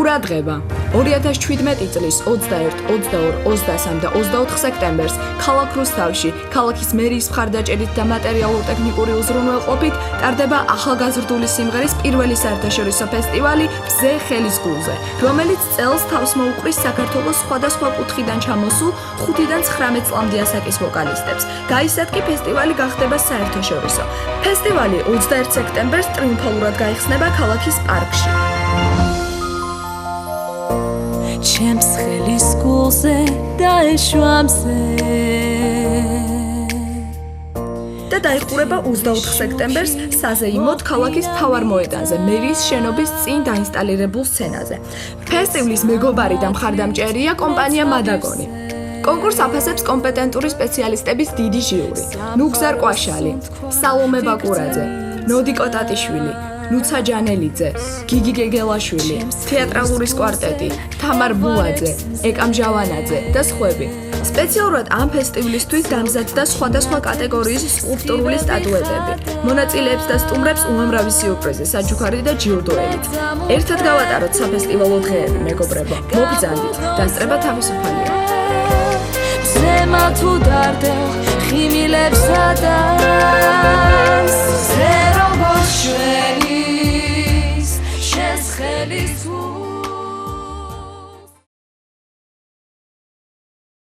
ყურადღება 2017 წლის 21, 22, 23 და 24 სექტემბერს ქალაქ რუსთავში ქალაქის მერიის მხარდაჭერით და მატერიალურ-ტექნიკური უზრუნველყოფით ტარდება ახალგაზრდული სიმღერის პირველი საერთაშორისო ფესტივალი „მზე ხელის გულზე“, რომელიც წელს თავს მოუყრის საქართველოს სხვადასხვა კუთხიდან ჩამოსულ 5-დან 19 წლამდე ასაკის ვოკალისტებს. გაისადკი ფესტივალი გახდება საერთაშორისო. ფესტივალი 21 სექტემბერს ტრიუმფალურად გაიხსნება ქალაქის პარკში. ჩემს ხელის გულზე და ეშვამზე და დაიხურება 24 სექტემბერს საზეიმოდ ქალაქის მთავარ მოედანზე, მერიის შენობის წინ დაინსტალირებულ სცენაზე. ფესტივალის მეგობარი და მხარდამჭერია კომპანია მადაგონი. კონკურსს აფასებს კომპეტენტური სპეციალისტების დიდი ჟიური: ნუგზარ კვაშალი, სალომე ბაკურაძე, ნოდიკო ტატიშვილი, ნუცა ჯანელიძე, გიგი გეგელაშვილი, თეატრალურის კვარტეტი, თამარ ბუაძე, ეკამ ჟავანაძე და სხვები. სპეციალურად ამ ფესტივალისთვის დამზადდა სხვადასხვა კატეგორიის სკულპტურული სტატუეტები. მონაწილეებს და სტუმრებს უამრავი სიურპრიზი, საჩუქარი და ჯილდოებით. ერთად გავატაროთ საფესტივალო დღეები, მეგობრებო. მოგბრძანდით, დასწრება თავისუფალია. ზემა თუ დარდელ ხიმილებსა და